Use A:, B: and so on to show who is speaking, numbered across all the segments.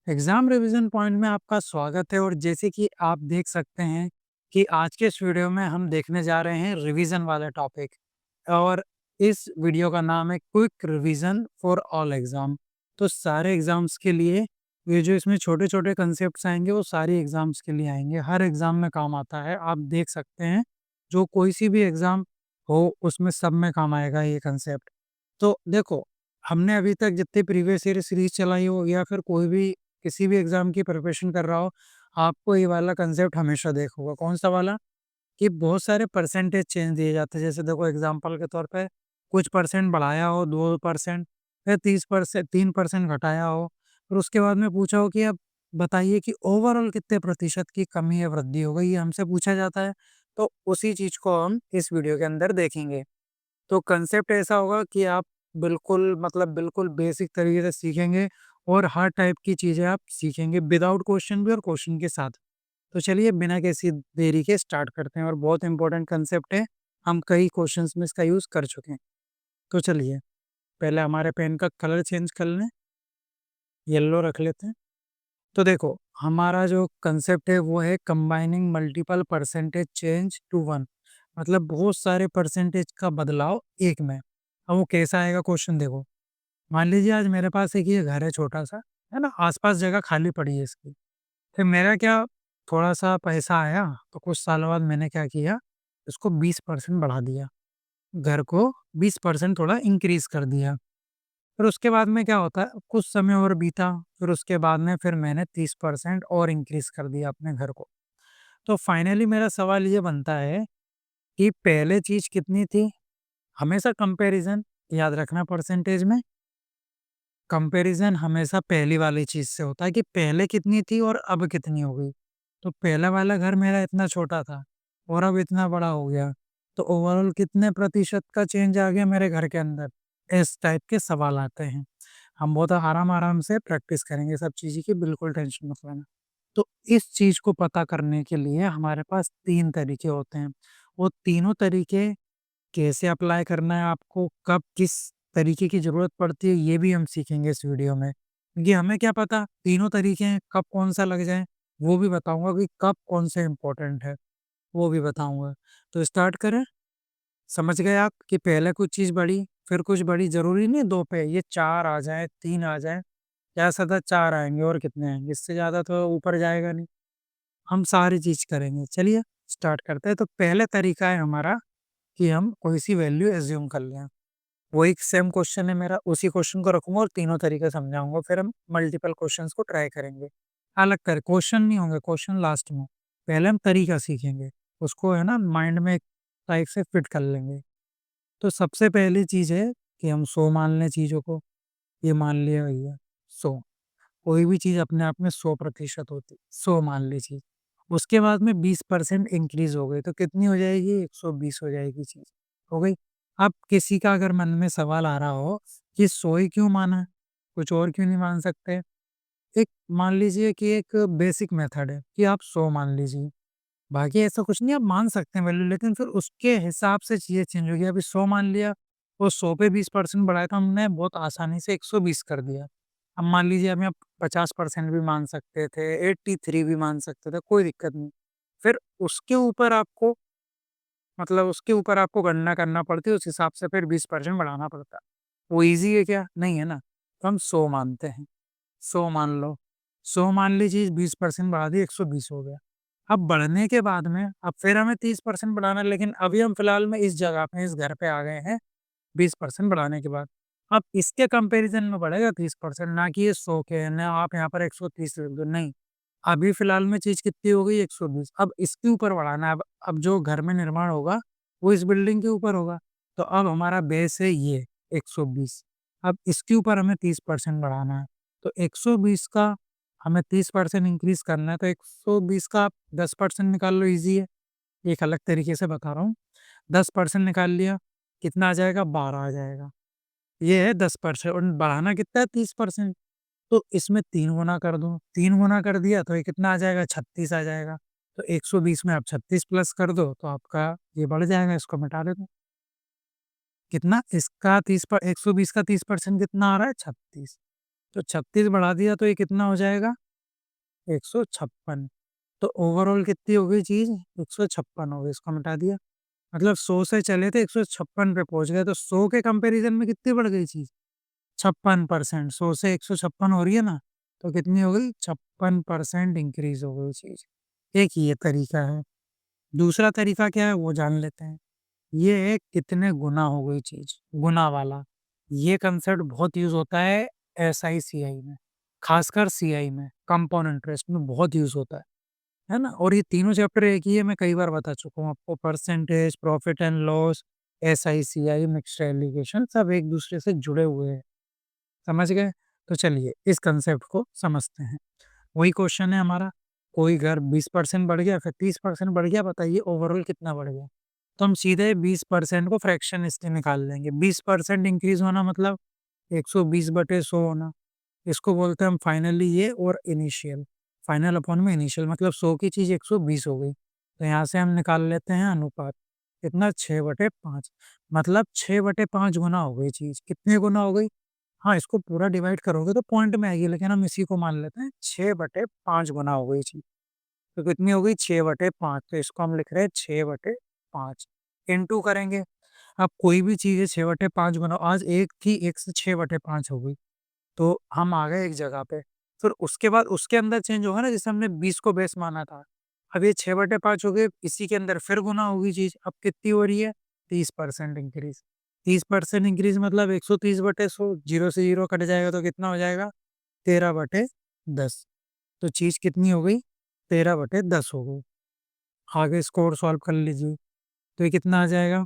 A: Exam revision point में आपका स्वागत है और जैसे कि आप देख सकते हैं कि आज के इस वीडियो में हम देखने जा रहे हैं रिवीजन वाला टॉपिक। और इस वीडियो का नाम है quick revision for all exam. तो सारे एग्जाम्स के लिए ये जो इसमें छोटे छोटे कंसेप्ट्स आएंगे वो सारी एग्जाम्स के लिए आएंगे, हर एग्जाम में काम आता है। आप देख सकते हैं जो कोई सी भी एग्जाम हो उसमें सब में काम आएगा ये कंसेप्ट। तो देखो, हमने अभी तक जितनी प्रीवियस ईयर सीरीज चलाई हो या फिर कोई भी किसी भी एग्जाम की प्रिपरेशन कर रहा हो, आपको ये वाला कंसेप्ट हमेशा देखा होगा। कौन सा वाला? कि बहुत सारे परसेंटेज चेंज दिए जाते हैं। जैसे देखो, एग्जांपल के तौर पे कुछ परसेंट बढ़ाया हो 2%, फिर 30% 3% घटाया हो, फिर उसके बाद में पूछा हो कि अब बताइए कि ओवरऑल कितने प्रतिशत की कमी या वृद्धि हो गई, ये हमसे पूछा जाता है। तो उसी चीज को हम इस वीडियो के अंदर देखेंगे। तो कंसेप्ट ऐसा होगा कि आप बिल्कुल मतलब बिल्कुल बेसिक तरीके से सीखेंगे और हर टाइप की चीज़ें आप सीखेंगे विदाउट क्वेश्चन भी और क्वेश्चन के साथ। तो चलिए बिना किसी देरी के स्टार्ट करते हैं, और बहुत इंपॉर्टेंट कंसेप्ट है, हम कई क्वेश्चंस में इसका यूज़ कर चुके हैं। तो चलिए पहले हमारे पेन का कलर चेंज कर लें, येलो रख लेते हैं। तो देखो, हमारा जो कंसेप्ट है वो है combining multiple percentage change to one. मतलब बहुत सारे परसेंटेज का बदलाव एक में। अब वो कैसा आएगा क्वेश्चन देखो। मान लीजिए आज मेरे पास एक ये घर है छोटा सा, है ना, आसपास जगह खाली पड़ी है इसकी। फिर मेरा क्या, थोड़ा सा पैसा आया तो कुछ सालों बाद मैंने क्या किया, इसको 20% बढ़ा दिया, घर को 20% थोड़ा इंक्रीज कर दिया। फिर उसके बाद में क्या होता है, कुछ समय और बीता, फिर उसके बाद में फिर मैंने 30% और इंक्रीज कर दिया अपने घर को। तो फाइनली मेरा सवाल ये बनता है कि पहले चीज कितनी थी। हमेशा कंपैरिजन याद रखना, परसेंटेज में कंपैरिजन हमेशा पहली वाली चीज से होता है कि पहले कितनी थी और अब कितनी हो गई। तो पहला वाला घर मेरा इतना छोटा था और अब इतना बड़ा हो गया, तो ओवरऑल कितने प्रतिशत का चेंज आ गया मेरे घर के अंदर। इस टाइप के सवाल आते हैं। हम बहुत आराम आराम से प्रैक्टिस करेंगे सब चीज़ की, बिल्कुल टेंशन मत लेना। तो इस चीज़ को पता करने के लिए हमारे पास 3 तरीके होते हैं। वो तीनों तरीके कैसे अप्लाई करना है आपको, कब किस तरीके की ज़रूरत पड़ती है, ये भी हम सीखेंगे इस वीडियो में। क्योंकि हमें क्या पता तीनों तरीके हैं, कब कौन-सा लग जाए, वो भी बताऊँगा कि कब कौन से इम्पोर्टेंट है, वो भी बताऊँगा। तो स्टार्ट करें? समझ गए आप कि पहले कुछ चीज़ बढ़ी, फिर कुछ बढ़ी, ज़रूरी नहीं 2 पे, ये 4 आ जाए, 3 आ जाए, ज़्यादा से ज़्यादा 4 आएँगे और कितने आएँगे, इससे ज़्यादा तो ऊपर जाएगा नहीं। हम सारी चीज़ करेंगे। चलिए स्टार्ट करते हैं। तो पहले तरीका है हमारा कि हम कोई सी वैल्यू अज़्यूम कर लें। वही सेम क्वेश्चन है मेरा, उसी क्वेश्चन को रखूँगा और तीनों तरीके समझाऊँगा, फिर हम मल्टीपल क्वेश्चंस को ट्राई करेंगे। अलग कर क्वेश्चन नहीं होंगे, क्वेश्चन लास्ट में। पहले हम तरीका सीखेंगे, उसको है ना माइंड में एक टाइप से फिट कर लेंगे। तो सबसे पहली चीज़ है कि हम 100 मान लें चीज़ों को। ये मान लिया भैया 100। कोई भी चीज़ अपने आप में 100% होती है, 100 मान लीजिए। उसके बाद में 20% इंक्रीज़ हो गई तो कितनी हो जाएगी? 120 हो जाएगी चीज़, हो गई। अब किसी का अगर मन में सवाल आ रहा हो कि 100 ही क्यों माना? कुछ और क्यों नहीं मान सकते? एक मान लीजिए कि एक बेसिक मेथड है कि आप 100 मान लीजिए। बाकी ऐसा कुछ नहीं, आप मान सकते हैं वैल्यू, लेकिन फिर उसके हिसाब से चीज़ें चेंज होगी। अभी 100 मान लिया और 100 पे 20% बढ़ाया तो हमने बहुत आसानी से 120 कर दिया। अब मान लीजिए हमें आप 50% भी मान सकते थे, 83 भी मान सकते थे, कोई दिक्कत नहीं। फिर उसके ऊपर आपको मतलब उसके ऊपर आपको गणना करना पड़ती है, उस हिसाब से फिर 20% बढ़ाना पड़ता है। वो ईज़ी है क्या? नहीं है ना। तो हम 100 मानते हैं, 100 मान लो। 100 मान लीजिए 20% बढ़ा दिए, 120 हो गया। अब बढ़ने के बाद में अब फिर हमें 30% बढ़ाना है, लेकिन अभी हम फिलहाल में इस जगह पे, इस घर पे आ गए हैं 20% बढ़ाने के बाद। अब इसके कंपैरिज़न में बढ़ेगा 30%, ना कि ये 100 के, ना आप यहाँ पर 130 लिख दो, नहीं। अभी फिलहाल में चीज़ कितनी हो गई? 120। अब इसके ऊपर बढ़ाना है। अब जो घर में निर्माण होगा, वो इस बिल्डिंग के ऊपर होगा। तो अब हमारा बेस है ये 120। अब इसके ऊपर हमें 30% बढ़ाना है। तो 120 का हमें 30% इंक्रीज़ करना है, तो 120 का आप 10% निकाल लो, ईज़ी है। एक अलग तरीके से बता रहा हूँ। 10% निकाल लिया, कितना आ जाएगा? 12 आ जाएगा। ये है 10% और बढ़ाना कितना है? 30%। तो इसमें 3 गुना कर दो, 3 गुना कर दिया तो ये कितना आ जाएगा? 36 आ जाएगा। तो 120 में आप 36 प्लस कर दो तो आपका ये बढ़ जाएगा, इसको मिटा देना। कितना? इसका 120 का 30% कितना आ रहा है? 36। तो 36 बढ़ा दिया तो ये कितना हो जाएगा? 156। तो ओवरऑल कितनी हो गई चीज़? 156 हो गई, इसको मिटा दिया। मतलब 100 से चले थे 156 पे पहुँच गए, तो 100 के कंपैरिज़न में कितनी बढ़ गई चीज़? 56%। 100 से 156 हो रही है ना, तो कितनी हो गई? 56% इंक्रीज़ हो गई चीज़। एक ये तरीका है। दूसरा तरीका क्या है वो जान लेते हैं। ये है कितने गुना हो गई चीज़, गुना वाला। ये कंसेप्ट बहुत यूज़ होता है एसआई, सीआई में, खासकर सीआई में, कंपाउंड इंटरेस्ट में बहुत यूज़ होता है ना? और ये तीनों चैप्टर एक ही है, मैं कई बार बता चुका हूँ आपको। Percentage, profit and loss, SI, CI, mixed alligation सब एक दूसरे से जुड़े हुए हैं। समझ गए? तो चलिए इस कंसेप्ट को समझते हैं। वही क्वेश्चन है हमारा, कोई घर 20% बढ़ गया, फिर 30% बढ़ गया, बताइए ओवरऑल कितना बढ़ गया? तो हम सीधे 20% को फ्रैक्शन इससे निकाल लेंगे। 20% इंक्रीज़ होना मतलब 120/100 होना। इसको बोलते हैं हम फाइनली ये और इनिशियल। फाइनल अपॉन में इनिशियल मतलब 100 की चीज़ 120 हो गई। तो यहाँ से हम निकाल लेते हैं अनुपात। कितना? 6/5 मतलब 6/5 गुना हो गई चीज़। कितने गुना हो गई? हाँ, इसको पूरा डिवाइड करोगे तो पॉइंट में आएगी, लेकिन हम इसी को मान लेते हैं 6/5 गुना हो गई चीज़। तो कितनी हो गई? 6/5। तो इसको हम लिख रहे हैं 6/5 इनटू करेंगे। अब कोई भी चीज़ है 6/5 गुना, आज 1 थी, 1 से 6/5 हो गई। तो हम आ गए एक जगह पे। फिर उसके बाद उसके अंदर चेंज होगा ना, जैसे हमने 20 को बेस माना था। अब ये 6/5 हो गए, इसी के अंदर फिर गुना होगी चीज़। अब कितनी हो रही है? 30% इंक्रीज़। 30% इंक्रीज़ मतलब 130/100, 0 से 0 कट जाएगा तो कितना हो जाएगा? 13/10। तो चीज़ कितनी हो गई? 13/10 हो गई। आगे इसको और सॉल्व कर लीजिए। तो ये कितना आ जाएगा?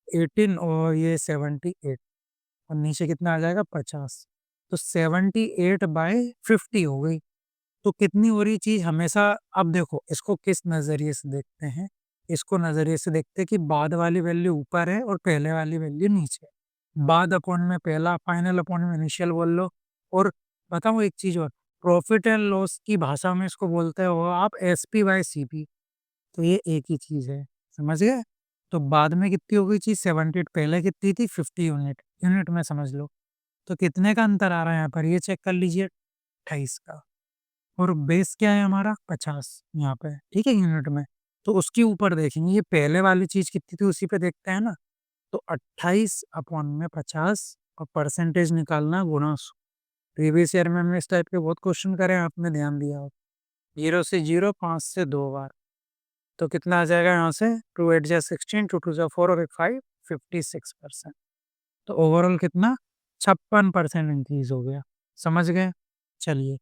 A: 18 और ये 78 और नीचे कितना आ जाएगा? 50। तो 78/50 हो गई। तो कितनी हो रही चीज़ हमेशा। अब देखो इसको किस नज़रिए से देखते हैं? इसको नज़रिए से देखते हैं कि बाद वाली वैल्यू ऊपर है और पहले वाली वैल्यू नीचे है। बाद अपॉन में पहला, फाइनल अपॉन में इनिशियल बोल लो। और बताऊँ एक चीज़ और, प्रॉफिट एंड लॉस की भाषा में इसको बोलते हो आप एसपी/सीपी। तो ये एक ही चीज़ है, समझ गए? तो बाद में कितनी हो गई चीज़? 78, पहले कितनी थी? 50 यूनिट, यूनिट में समझ लो। तो कितने का अंतर आ रहा है यहाँ पर? ये चेक कर लीजिए, 28 का। और बेस क्या है हमारा? 50 यहाँ पे, ठीक है, यूनिट में। तो उसके ऊपर देखेंगे, ये पहले वाली चीज़ कितनी थी उसी पे देखते हैं ना। तो 28 अपॉन में 50 और परसेंटेज निकालना गुणा 100। प्रीवियस ईयर में हमने इस टाइप के बहुत क्वेश्चन करे हैं, आपने ध्यान दिया हो। 0 से 0, 5 से 2 बार। तो कितना आ जाएगा यहाँ से? 2 8 जा 16, 2 2 जा 4 और 1 5, 56%। तो ओवरऑल कितना? 56% इंक्रीज़ हो गया। समझ गए? चलिए,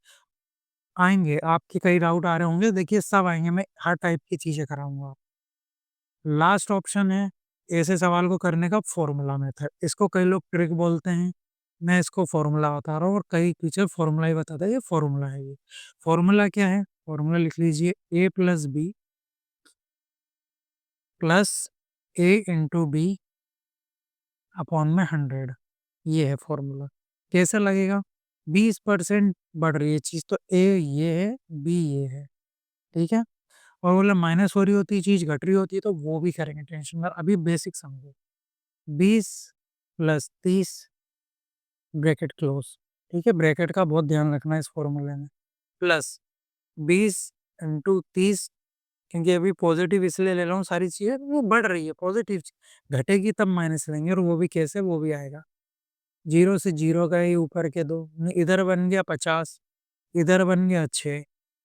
A: आएँगे आपके कई डाउट आ रहे होंगे, देखिए सब आएँगे, मैं हर टाइप की चीज़ें कराऊँगा। लास्ट ऑप्शन है ऐसे सवाल को करने का फॉर्मूला मेथड। इसको कई लोग ट्रिक बोलते हैं, मैं इसको फॉर्मूला बता रहा हूँ और कई टीचर फॉर्मूला ही बताते हैं, ये फॉर्मूला है ये। फॉर्मूला क्या है? फॉर्मूला लिख लीजिए, a + b + a × b upon में 100। ये है फॉर्मूला। कैसा लगेगा? 20% बढ़ रही है चीज़, तो a ये है, b ये है, ठीक है? और बोला माइनस हो रही होती है चीज़, घट रही होती है, तो वो भी करेंगे, टेंशन मत। अभी बेसिक समझो। 20 + 30 ब्रैकेट क्लोज़, ठीक है? ब्रैकेट का बहुत ध्यान रखना है इस फ़ॉर्मूले में। प्लस 20 × 30, क्योंकि अभी पॉज़िटिव इसलिए ले रहा हूँ सारी चीज़ें, वो बढ़ रही है पॉज़िटिव, घटेगी तब माइनस लेंगे, और वो भी कैसे? वो भी आएगा। 0 से 0 गए ऊपर के 2, इधर बन गया 50, इधर बन गया 6,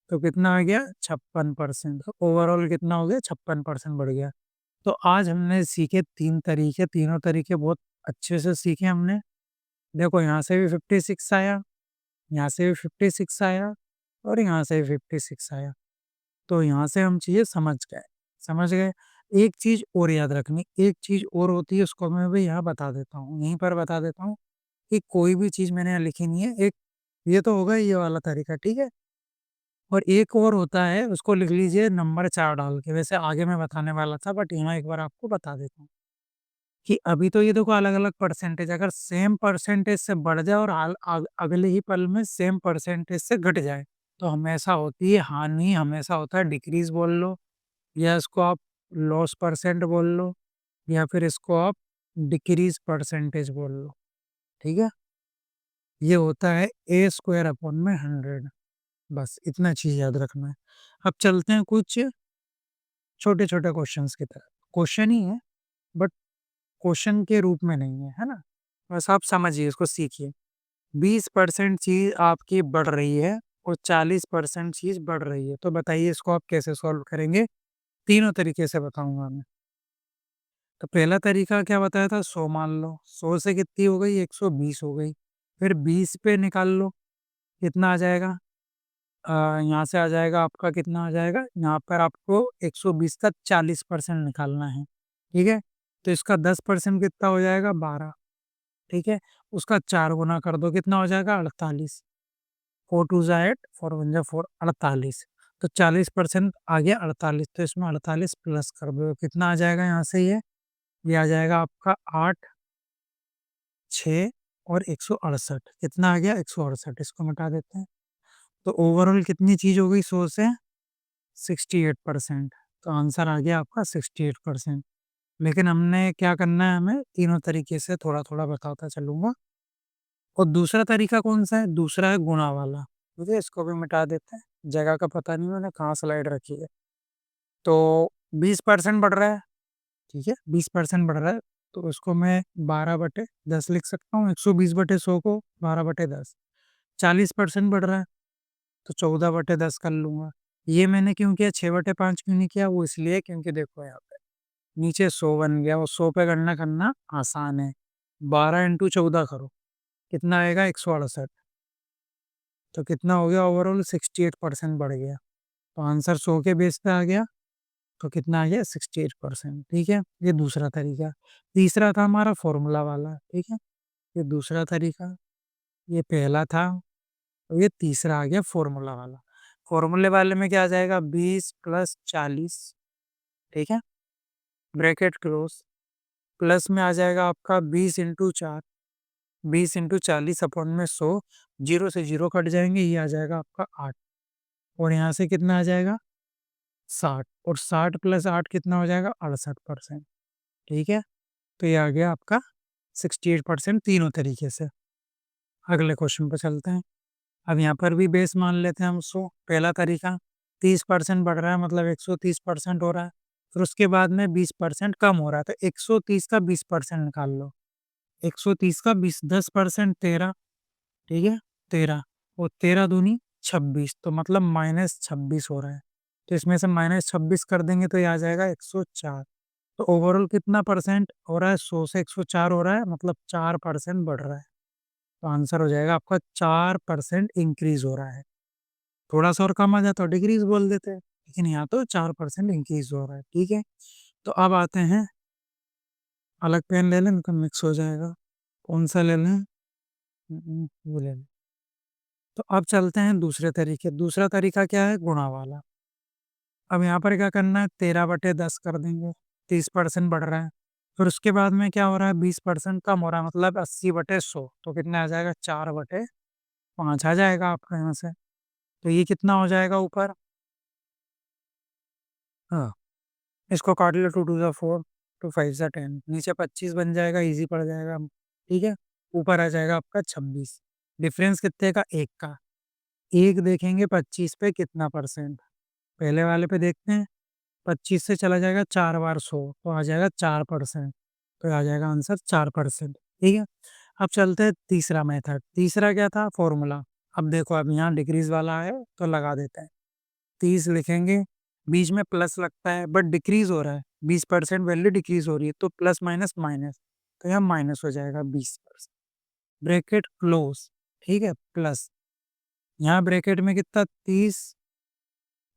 A: तो कितना आ गया? 56%। ओवरऑल कितना हो गया? 56% बढ़ गया। तो आज हमने सीखे 3 तरीके, तीनों तरीके बहुत अच्छे से सीखे हमने। देखो यहाँ से भी 56 आया, यहाँ से भी 56 आया और यहाँ से भी 56 आया। तो यहाँ से हम चीज़ें समझ गए, समझ गए। एक चीज़ और याद रखनी, एक चीज़ और होती है, उसको मैं भी यहाँ बता देता हूँ, यहीं पर बता देता हूँ कि कोई भी चीज़ मैंने यहाँ लिखी नहीं है। एक ये तो होगा ये वाला तरीका, ठीक है? और एक और होता है, उसको लिख लीजिए नंबर 4 डाल के। वैसे आगे मैं बताने वाला था, बट यहाँ एक बार आपको बता देता हूँ कि अभी तो ये देखो अलग-अलग परसेंटेज, अगर सेम परसेंटेज से बढ़ जाए और अगले ही पल में सेम परसेंटेज से घट जाए, तो हमेशा होती है हानि, हमेशा होता है डिक्रीज़ बोल लो, या इसको आप लॉस परसेंट बोल लो, या फिर इसको आप डिक्रीज़ परसेंटेज बोल लो, ठीक है? ये होता है ए स्क्वायर अपॉन में 100। बस इतना चीज़ याद रखना है। अब चलते हैं कुछ छोटे-छोटे क्वेश्चंस की तरफ। क्वेश्चन ही है बट क्वेश्चन के रूप में नहीं है, है ना? बस आप समझिए, इसको सीखिए। 20% चीज़ आपकी बढ़ रही है और 40% चीज़ बढ़ रही है। तो बताइए इसको आप कैसे सॉल्व करेंगे? तीनों तरीके से बताऊँगा मैं। तो पहला तरीका क्या बताया था? 100 मान लो। 100 से कितनी हो गई? 120 हो गई। फिर 20 पे निकाल लो, कितना आ जाएगा? अ, यहाँ से आ जाएगा आपका, कितना आ जाएगा? यहाँ पर आपको 120 का 40% निकालना है, ठीक है? तो इसका 10% कितना हो जाएगा? 12, ठीक है? उसका 4 गुना कर दो, कितना हो जाएगा? 48। 4 टू ज़ा 8, 4 वन ज़ा 4, 48। तो 40% आ गया 48, तो इसमें 48 प्लस कर दो, कितना आ जाएगा यहाँ से ये आ जाएगा आपका 8, 6 और 168, कितना आ गया? 168, इसको मिटा देते हैं। तो ओवरऑल कितनी चीज़ हो गई 100 से? 68%। तो आंसर आ गया आपका 68%। लेकिन हमने क्या करना है, हमें तीनों तरीके से थोड़ा-थोड़ा बताता चलूँगा। और दूसरा तरीका कौन-सा है? दूसरा है गुणा वाला, ठीक है? इसको भी मिटा देते हैं, जगह का पता नहीं मैंने कहाँ स्लाइड रखी है। तो 20% बढ़ रहा है, ठीक है? 20% बढ़ रहा है, तो उसको मैं 12/10 लिख सकता हूँ, 120/100 को 12/10। 40% बढ़ रहा है, तो 14/10 कर लूँगा। ये मैंने क्यों किया, 6/5 क्यों नहीं किया? वो इसलिए क्योंकि देखो यहाँ पे नीचे 100 बन गया और 100 पे गणना करना आसान है। 12 इंटू 14 करो, कितना आएगा? 168। तो कितना हो गया? ओवरऑल 68% बढ़ गया। तो आंसर 100 के बेस पे आ गया, तो कितना आ गया? 68%, ठीक है? ये दूसरा तरीका। तीसरा था हमारा फ़ॉर्मूला वाला, ठीक है? ये दूसरा तरीका, ये पहला था, और ये तीसरा आ गया फ़ॉर्मूला वाला। फ़ॉर्मूले वाले में क्या आ जाएगा? 20 प्लस 40, ठीक है? ब्रैकेट क्लोज़, प्लस में आ जाएगा आपका 20 इंटू 4, 20 इंटू 40 अपॉन में 100, 0 से 0 कट जाएँगे, ये आ जाएगा आपका 8, और यहाँ से कितना आ जाएगा? 60, और 60 प्लस 8 कितना हो जाएगा? 68%, ठीक है? तो ये आ गया आपका 68% तीनों तरीके से। अगले क्वेश्चन पे चलते हैं। अब यहाँ पर भी बेस मान लेते हैं हम 100। पहला तरीका 30% बढ़ रहा है, मतलब 130% हो रहा है। फिर उसके बाद में 20% कम हो रहा है, तो 130 का 20% निकाल लो। 130 का 20, 10% 13, ठीक है? 13, और 13 दूनी 26, तो मतलब -26 हो रहा है। तो इसमें से -26 कर देंगे तो ये आ जाएगा 104। तो ओवरऑल कितना परसेंट हो रहा है? 100 से 104 हो रहा है, मतलब 4% बढ़ रहा है। तो आंसर हो जाएगा आपका 4% इंक्रीज़ हो रहा है। थोड़ा-सा और कम आ जाता तो डिक्रीज़ बोल देते, लेकिन यहाँ तो 4% इंक्रीज़ हो रहा है, ठीक है? तो अब आते हैं, अलग पेन ले लें तो मिक्स हो जाएगा। कौन-सा ले लें? वो ले लें। तो अब चलते हैं दूसरे तरीके। दूसरा तरीका क्या है? गुणा वाला। अब यहाँ पर क्या करना है? 13/10 कर देंगे, 30% बढ़ रहा है। फिर उसके बाद में क्या हो रहा है? 20% कम हो रहा है, मतलब 80/100, तो कितना आ जाएगा? 4/5 आ जाएगा आपका यहाँ से। तो ये कितना हो जाएगा ऊपर? हाँ, इसको काट लो, 2 टू ज़ा 4, 2 5 ज़ा 10, नीचे 25 बन जाएगा, ईज़ी पड़ जाएगा, ठीक है? ऊपर आ जाएगा आपका 26। डिफरेंस कितने का? 1 का। 1 देखेंगे 25 पे कितना परसेंट? पहले वाले पे देखते हैं, 25 से चला जाएगा 4 बार 100, तो आ जाएगा 4%, तो आ जाएगा आंसर 4%, ठीक है? अब चलते हैं तीसरा मेथड। तीसरा क्या था? फ़ॉर्मूला। अब देखो, अब यहाँ डिक्रीज़ वाला है तो लगा देते हैं। 30 लिखेंगे, बीच में प्लस लगता है बट डिक्रीज़ हो रहा है, 20% वैल्यू डिक्रीज़ हो रही है, तो प्लस माइनस माइनस, तो यहाँ माइनस हो जाएगा 20%। ब्रैकेट क्लोज़, ठीक है? प्लस, यहाँ ब्रैकेट में कितना? 30,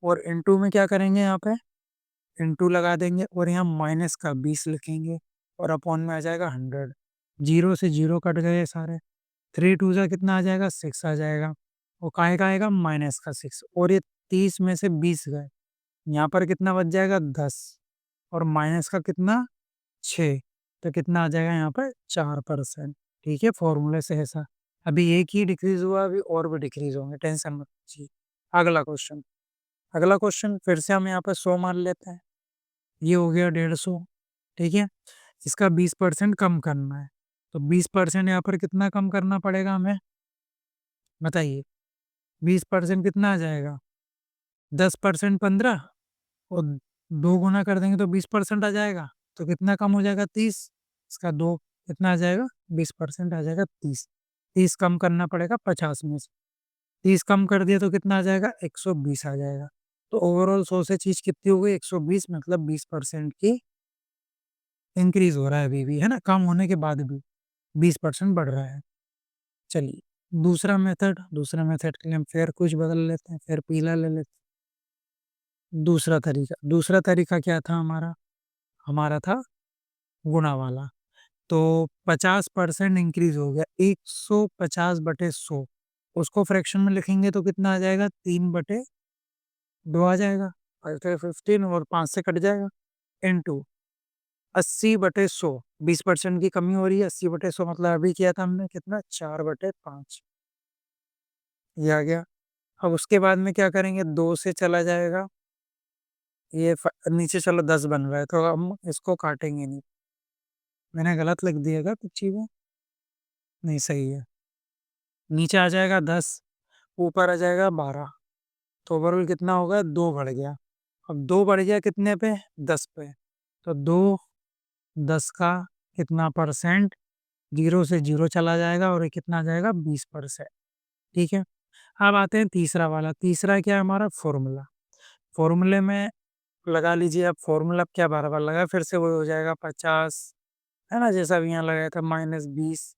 A: और इनटू में क्या करेंगे यहाँ पे? इनटू लगा देंगे, और यहाँ माइनस का 20 लिखेंगे, और अपॉन में आ जाएगा 100। 0 से 0 कट गए सारे। 3 टू ज़ा कितना आ जाएगा? 6 आ जाएगा, और काहे का आएगा? माइनस का 6, और ये 30 में से 20 गए, यहाँ पर कितना बच जाएगा? 10, और माइनस का कितना? 6, तो कितना आ जाएगा यहाँ पर? 4%, ठीक है? फ़ॉर्मूले से ऐसा। अभी एक ही डिक्रीज़ हुआ, अभी और भी डिक्रीज़ होंगे, टेंशन मत लीजिए। अगला क्वेश्चन। अगला क्वेश्चन फिर से हम यहाँ पे 100 मान लेते हैं। ये हो गया 150, ठीक है? इसका 20% कम करना है। तो 20% यहाँ पर कितना कम करना पड़ेगा हमें? बताइए 20% कितना आ जाएगा? 10% 15 और 2 गुना कर देंगे तो 20% आ जाएगा। तो कितना कम हो जाएगा? 30। इसका 2 कितना आ जाएगा? 20% आ जाएगा 30। 30 कम करना पड़ेगा 50 में से। 30 कम कर दिया तो कितना आ जाएगा? 120 आ जाएगा। तो ओवरऑल 100 से चीज़ कितनी हो गई? 120, मतलब 20% की इंक्रीज़ हो रहा है अभी भी, है ना? कम होने के बाद भी 20% बढ़ रहा है। चलिए, दूसरा मेथड के लिए हम फिर कुछ बदल लेते हैं, फिर पीला ले लेते हैं। दूसरा तरीका क्या था हमारा? हमारा था गुणा वाला। तो 50% इंक्रीज़ हो गया, 150/100। उसको फ्रैक्शन में लिखेंगे तो कितना आ जाएगा? 3/2 आ जाएगा। 5 और 5 से कट जाएगा, इनटू 80/100। 20% की कमी हो रही है, 80/100 मतलब अभी किया था हमने कितना? 4/5 ये आ गया। अब उसके बाद में क्या करेंगे? 2 से चला जाएगा, ये नीचे चलो 10 बन रहा है तो हम इसको काटेंगे नहीं। मैंने गलत लिख दिया क्या कुछ चीज़ें? नहीं, सही है। नीचे आ जाएगा 10, ऊपर आ जाएगा 12। तो ओवरऑल कितना होगा? 2 बढ़ गया। अब 2 बढ़ गया कितने पे? 10 पे। तो 2 10 का कितना परसेंट? 0 से 0 चला जाएगा और ये कितना आ जाएगा? 20%। ठीक है। अब आते हैं तीसरा वाला। तीसरा क्या है हमारा? फॉर्मूला। फॉर्मूले में लगा लीजिए, अब फॉर्मूला क्या बार-बार लगाएँ, फिर से वही हो जाएगा 50, है ना? जैसा अभी यहाँ लगाया था, -20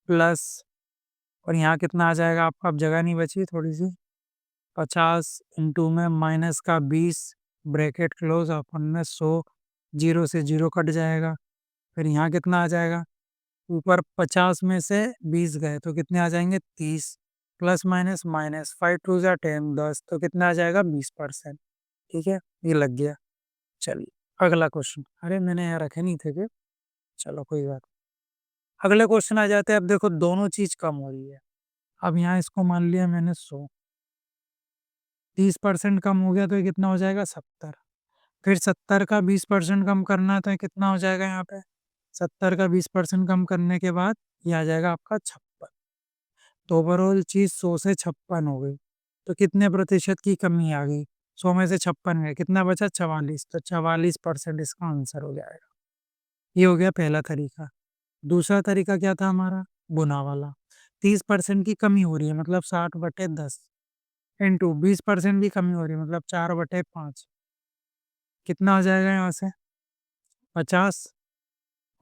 A: प्लस, और यहाँ कितना आ जाएगा आपका? अब जगह नहीं बची थोड़ी-सी। 50 इंटू में माइनस का 20, ब्रैकेट क्लोज, अपन में 100, 0 से 0 कट जाएगा। फिर यहाँ कितना आ जाएगा? ऊपर 50 में से 20 गए तो कितने आ जाएँगे? 30, प्लस माइनस माइनस, 5 टू ज़ा 10, 10 तो कितना आ जाएगा? 20%। ठीक है? ये लग गया। चलिए, अगला क्वेश्चन। अरे! मैंने यहाँ रखे नहीं थे क्या? चलो कोई बात नहीं। अगले क्वेश्चन आ जाते हैं। अब देखो दोनों चीज़ कम हो रही है। अब यहाँ इसको मान लिया मैंने 100, 30% कम हो गया तो ये कितना हो जाएगा? 70। फिर 70 का 20% कम करना है तो ये कितना हो जाएगा यहाँ पे? 70 का 20% कम करने के बाद ये आ जाएगा आपका 56। तो ओवरऑल चीज़ 100 से 56 हो गई। तो कितने प्रतिशत की कमी आ गई? 100 में से 56 गए, कितना बचा? 44। तो 44% इसका आंसर हो जाएगा। ये हो गया पहला तरीका। दूसरा तरीका क्या था हमारा? गुणा वाला। 30% की कमी हो रही है मतलब 60/10 इंटू 20% की कमी हो रही है मतलब 4/5। कितना आ जाएगा यहाँ से? 50,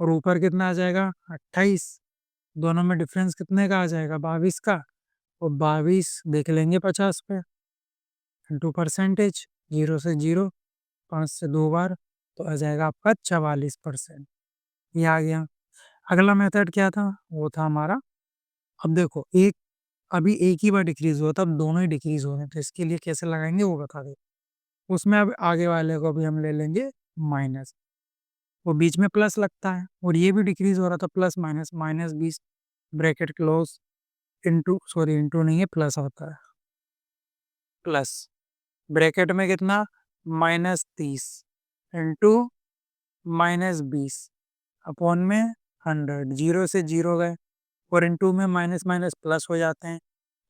A: और ऊपर कितना आ जाएगा? 28। दोनों में डिफरेंस कितने का आ जाएगा? 22 का। और 22 देख लेंगे 50 पे, इंटू परसेंटेज, 0 से 0, 5 से 2 बार, तो आ जाएगा आपका 44%। ये आ गया। अगला मेथड क्या था? वो था हमारा, अब देखो अभी एक ही बार डिक्रीज़ हुआ था, अब दोनों ही डिक्रीज़ हो रहे हैं, तो इसके लिए कैसे लगाएँगे वो बता दें। उसमें अब आगे वाले को भी हम ले लेंगे माइनस, वो बीच में प्लस लगता है और ये भी डिक्रीज़ हो रहा था, plus minus, -20 bracket close, into नहीं है, प्लस होता है। प्लस ब्रैकेट में कितना? -30 इंटू -20 अपॉन में 100, 0 से 0 गए और इंटू में माइनस माइनस प्लस हो जाते हैं।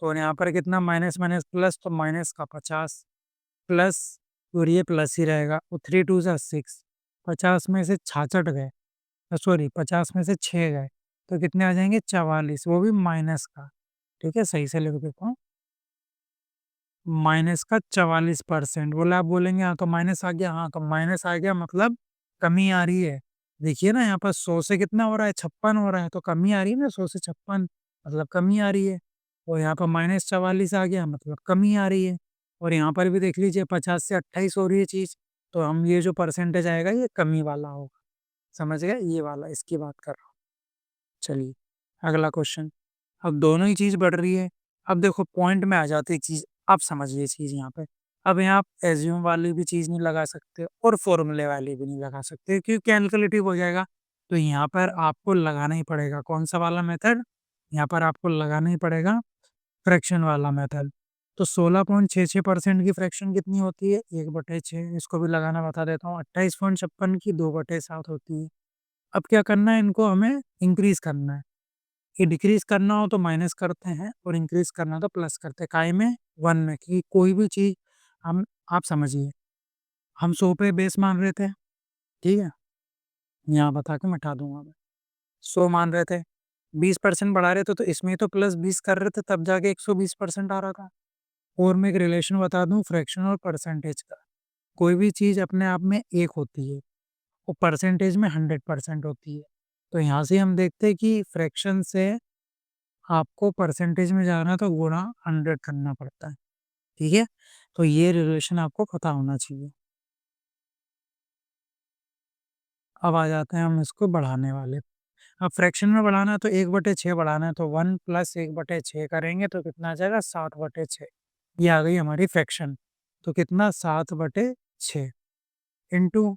A: तो यहाँ पर कितना? माइनस माइनस प्लस, तो माइनस का 50 प्लस, और ये प्लस ही रहेगा, और 3 टू ज़ा 6, 50 में से 66 गए, सॉरी 50 में से 6 गए, तो कितने आ जाएँगे? 44, वो भी माइनस का। ठीक है, सही से लिख देता हूँ। माइनस का 44%। बोले, आप बोलेंगे हाँ, तो माइनस आ गया। हाँ, तो माइनस आ गया मतलब कमी आ रही है। देखिए ना, यहाँ पर 100 से कितना हो रहा है? 56 हो रहा है, तो कमी आ रही है ना 100 से 56, मतलब कमी आ रही है। और यहाँ पर -44 आ गया मतलब कमी आ रही है। और यहाँ पर भी देख लीजिए 50 से 28 हो रही है चीज़, तो हम ये जो परसेंटेज आएगा ये कमी वाला होगा। समझ गए? ये वाला, इसकी बात कर रहा हूँ। चलिए, अगला क्वेश्चन। अब दोनों ही चीज़ बढ़ रही है। अब देखो पॉइंट में आ जाती है चीज़, आप समझिए चीज़ यहाँ पे। अब यहाँ आप एज़्यूम वाली भी चीज़ नहीं लगा सकते और फ़ॉर्मूले वाली भी नहीं लगा सकते क्योंकि कैलकुलेटिव हो जाएगा। तो यहाँ पर आपको लगाना ही पड़ेगा कौन-सा वाला मेथड? यहाँ पर आपको लगाना ही पड़ेगा फ्रैक्शन वाला मेथड। तो 16.66% की फ्रैक्शन कितनी होती है? 1/6, इसको भी लगाना बता देता हूँ। 28.56 की 2/7 होती है। अब क्या करना है, इनको हमें इंक्रीज़ करना है। ये डिक्रीज़ करना हो तो माइनस करते हैं और इंक्रीज़ करना हो तो प्लस करते हैं। काहे में? 1 में कि कोई भी चीज़ हम आप समझिए, हम 100 पे बेस मान रहे थे, ठीक है? यहाँ बता के मिटा दूँगा मैं। 100 मान रहे थे, 20% बढ़ा रहे थे तो इसमें तो प्लस 20 कर रहे थे तब जाके 120% आ रहा था। और मैं एक रिलेशन बता दूँ फ्रैक्शन और परसेंटेज का। कोई भी चीज़ अपने आप में 1 होती है और परसेंटेज में 100% होती है। तो यहाँ से हम देखते हैं कि फ्रैक्शन से आपको परसेंटेज में जाना है तो गुणा 100 करना पड़ता है, ठीक है? तो ये रिलेशन आपको पता होना चाहिए। अब आ जाते हैं हम इसको बढ़ाने वाले। अब फ्रैक्शन में बढ़ाना है तो 1/6 बढ़ाना है तो 1 प्लस 1/6 करेंगे तो कितना आ जाएगा 7/6। ये आ गई हमारी फ्रैक्शन। तो कितना 7/6 इंटू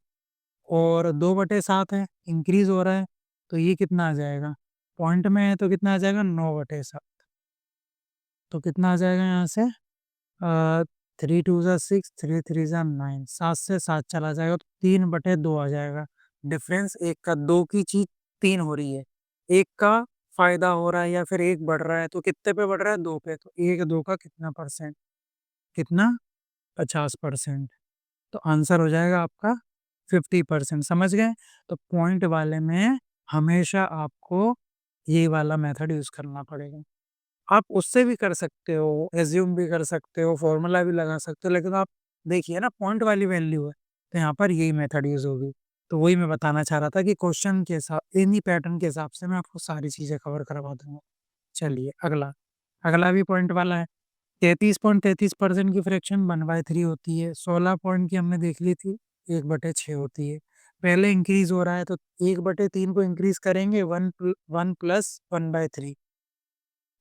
A: और 2/7 है, इंक्रीज़ हो रहा है तो ये कितना आ जाएगा? पॉइंट में है तो कितना आ जाएगा 9/7। तो कितना आ जाएगा यहाँ से 3 2 ज़ा 6 3 3 ज़ा 9 7 से 7 चला जाएगा तो 3/2 आ जाएगा। डिफरेंस 1 का 2 की चीज़ 3 हो रही है। 1 का फ़ायदा हो रहा है या फिर 1 बढ़ रहा है तो कितने पे बढ़ रहा है 2 पे तो 1 2 का कितना परसेंट? कितना? 50%। तो आंसर हो जाएगा आपका 50% समझ गए? तो पॉइंट वाले में हमेशा आपको ये वाला मेथड यूज़ करना पड़ेगा। आप उससे भी कर सकते हो, एज़्यूम भी कर सकते हो, फ़ॉर्मूला भी लगा सकते हो, लेकिन आप देखिए ना पॉइंट वाली वैल्यू है, तो यहाँ पर यही मेथड यूज़ होगी। तो वही मैं बताना चाह रहा था कि क्वेश्चन के हिसाब इन्हीं पैटर्न के हिसाब से मैं आपको सारी चीज़ें कवर करवा दूँगा। चलिए अगला, अगला भी पॉइंट वाला है। 33.33% की फ्रैक्शन 1/3 होती है, 16 पॉइंट की हमने देख ली थी, 1/6 होती है। पहले इंक्रीज़ हो रहा है तो 1/3 को इंक्रीज़ करेंगे 1 प्लस 1/3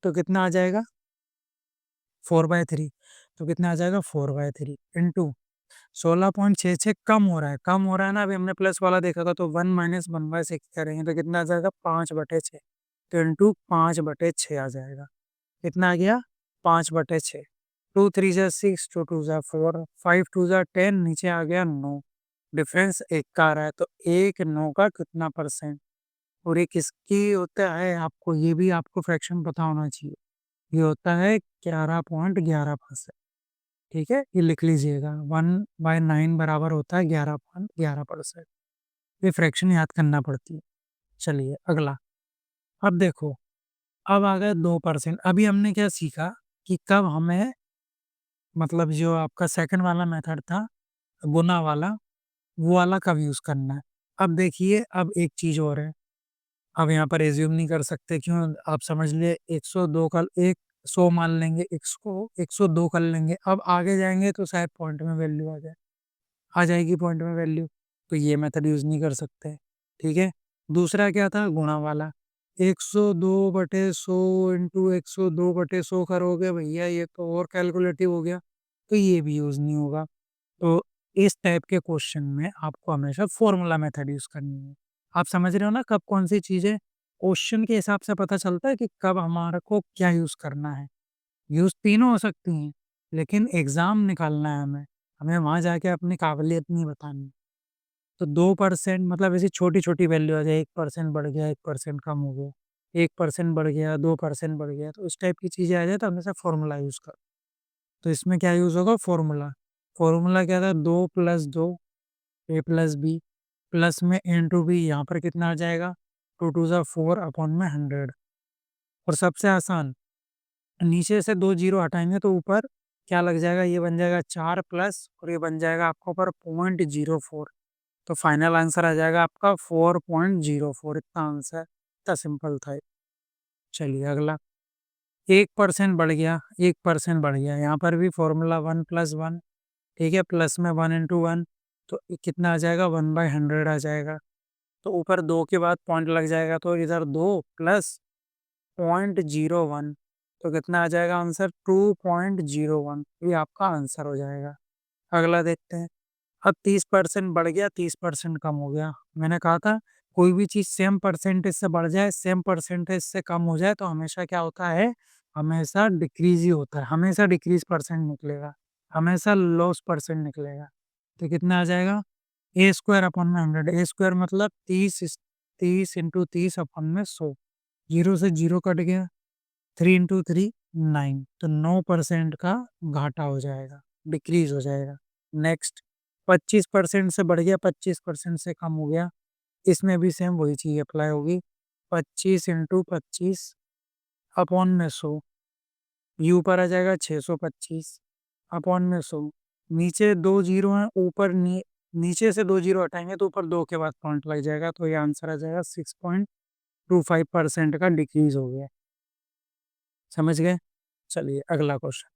A: तो कितना आ जाएगा? 4/3 तो कितना आ जाएगा 4/3 इंटू 16.66 कम हो रहा है ना अभी हमने प्लस वाला देखा था तो 1 माइनस 1/6 करेंगे तो कितना आ जाएगा 5/6 तो इंटू 5/6 आ जाएगा। कितना आ गया 5/6 2 3 जा 6 2 2 जा 4 5 2 जा 10 नीचे आ गया 9 डिफरेंस 1 का आ रहा है तो 1 9 का कितना परसेंट और ये किसकी होता है आपको ये भी आपको फ्रैक्शन पता होना चाहिए। ये होता है 11.11%। ठीक है? ये लिख लीजिएगा 1/9 बराबर होता है 11.11%। ये फ्रैक्शन याद करना पड़ती है। चलिए अगला, अब देखो, अब आ गए 2% अभी हमने क्या सीखा कि कब हमें मतलब जो आपका सेकंड वाला मेथड था, गुना वाला, वो वाला कब यूज़ करना है। अब देखिए अब एक चीज़ और है, अब यहाँ पर अज़्यूम नहीं कर सकते क्यों? आप समझ लिए 102 का एक 100 मान लेंगे, x को 102 कर लेंगे। अब आगे जाएँगे तो शायद पॉइंट में वैल्यू आ जाएगी पॉइंट में वैल्यू, तो ये मेथड यूज़ नहीं कर सकते, ठीक है? दूसरा क्या था गुणा वाला, 102/100 इंटू 102/100 करोगे भैया ये तो और कैलकुलेटिव हो गया, तो ये भी यूज़ नहीं होगा। तो इस टाइप के क्वेश्चन में आपको हमेशा फ़ॉर्मूला मेथड यूज़ करनी है। आप समझ रहे हो ना कब कौन-सी चीज़ें क्वेश्चन के हिसाब से पता चलता है कि कब हमारे को क्या यूज़ करना है। यूज़ तीनों हो सकती हैं, लेकिन एग्ज़ाम निकालना है हमें। हमें वहाँ जाके अपनी काबिलियत नहीं बतानी। तो 2% मतलब ऐसी छोटी-छोटी वैल्यू आ जाए 1% बढ़ गया, 1% कम हो गया, 1% बढ़ गया, 2% बढ़ गया, तो इस टाइप की चीज़ें आ जाए तो हमेशा फ़ॉर्मूला यूज़ करो। तो इसमें क्या यूज़ होगा फ़ॉर्मूला। फ़ॉर्मूला क्या था 2 + 2 ए प्लस बी प्लस में इंटू बी यहाँ पर कितना आ जाएगा 2 2 ज़ा 4 अपॉन में 100 और सबसे आसान नीचे से 2 जीरो हटाएँगे तो ऊपर क्या लग जाएगा ये बन जाएगा 4 प्लस और ये बन जाएगा आपका ऊपर 0.04 तो फाइनल आंसर आ जाएगा आपका 4.04 इतना आंसर इतना सिंपल था ये। चलिए अगला 1% बढ़ गया 1% बढ़ गया यहाँ पर भी फॉर्मूला 1 + 1 ठीक है प्लस में 1 इंटू 1 तो ये कितना आ जाएगा 1/100 आ जाएगा। तो ऊपर 2 के बाद पॉइंट लग जाएगा तो इधर 2 प्लस 0.01 तो कितना आ जाएगा आंसर 2.01 ये आपका आंसर हो जाएगा। अगला देखते हैं। अब 30% बढ़ गया 30% कम हो गया। मैंने कहा था कोई भी चीज़ सेम परसेंटेज से बढ़ जाए, सेम परसेंटेज से कम हो जाए तो हमेशा क्या होता है, हमेशा डिक्रीज़ ही होता है, हमेशा डिक्रीज़ परसेंट निकलेगा, हमेशा लॉस परसेंट निकलेगा। तो कितना आ जाएगा a² अपॉन में 100 a² मतलब 30 इंटू 30 अपॉन में 100 0 से 0 कट गया, 3 इंटू 3 9, तो 9% का घाटा हो जाएगा, डिक्रीज हो जाएगा। नेक्स्ट 25% से बढ़ गया, 25% से कम हो गया, इसमें भी सेम वही चीज़ अप्लाई होगी। 25 इंटू 25 अपॉन में 100, ये ऊपर आ जाएगा 625 अपॉन में 100। नीचे 2 जीरो हैं, ऊपर नीचे से 2 जीरो हटाएंगे तो ऊपर 2 के बाद पॉइंट लग जाएगा, तो ये आंसर आ जाएगा 6.25% का डिक्रीज हो गया। समझ गए? चलिए अगला क्वेश्चन।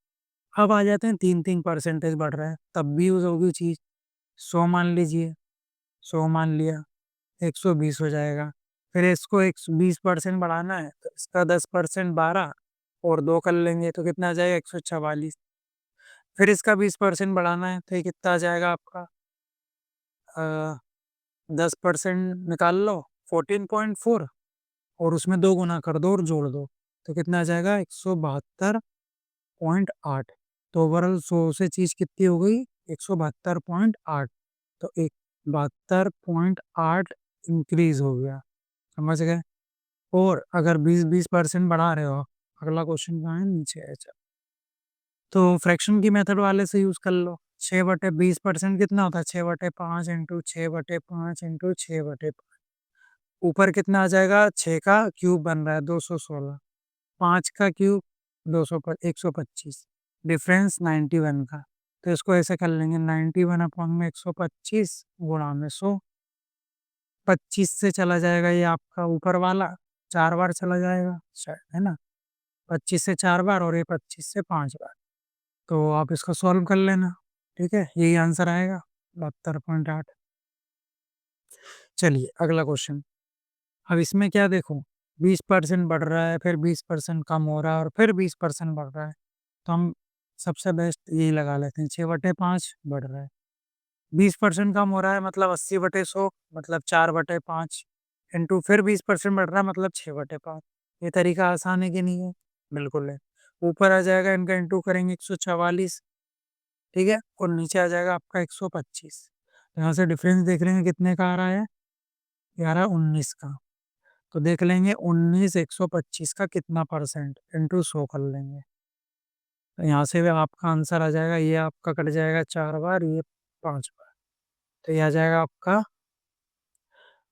A: अब आ जाते हैं 3-3 परसेंटेज बढ़ रहा है, तब भी यूज होगी चीज़। 100 मान लीजिए, 100 मान लिया, 120 हो जाएगा। फिर इसको 120% बढ़ाना है तो इसका 10% 12 और 2 कर लेंगे तो कितना आ जाएगा 144। फिर इसका 20% बढ़ाना है तो ये कितना आ जाएगा आपका 10% निकाल लो 14.4 और उसमें 2 गुना कर दो और जोड़ दो तो कितना आ जाएगा 172.8। तो ओवरऑल 100 से चीज़ कितनी हो गई 172.8, तो 172.8 इंक्रीज हो गया। समझ गए? और अगर 20% बढ़ा रहे हो, अगला क्वेश्चन कहाँ है, नीचे है। तो फ्रैक्शन की मेथड वाले से यूज कर लो। 6/20% कितना होता है 6/5 इंटू 6/5 इंटू 6/5। ऊपर कितना आ जाएगा 6 का क्यूब बन रहा है 216, 5 का क्यूब 200 पर 125, डिफरेंस 91 का। तो इसको ऐसे कर लेंगे 91 अपॉन में 125 गुणा में 100। 25 से चला जाएगा ये आपका ऊपर वाला, 4 बार चला जाएगा शायद, है ना? 25 से 4 बार और ये 25 से 5 बार। तो आप इसको सॉल्व कर लेना, ठीक है? यही आंसर आएगा 72.8। चलिए अगला क्वेश्चन। अब इसमें क्या देखो 20% बढ़ रहा है, फिर 20% कम हो रहा है और फिर 20% बढ़ रहा है, तो हम सबसे बेस्ट यही लगा लेते हैं 6/5 बढ़ रहा है। 20% कम हो रहा है मतलब 80/100 मतलब 4/5 इंटू फिर 20% बढ़ रहा है मतलब 6/5। ये तरीका आसान है कि नहीं है? बिल्कुल है। ऊपर आ जाएगा इनका इंटू करेंगे 144, ठीक है, और नीचे आ जाएगा आपका 125। यहाँ से डिफरेंस देख रहे हैं कितने का आ रहा है, ये आ रहा है 19 का। तो देख लेंगे 19 125 का कितना परसेंट, इंटू 100 कर लेंगे। तो यहाँ से भी आपका आंसर आ जाएगा, ये आपका कट जाएगा 4 बार, ये 5 बार, तो ये आ जाएगा आपका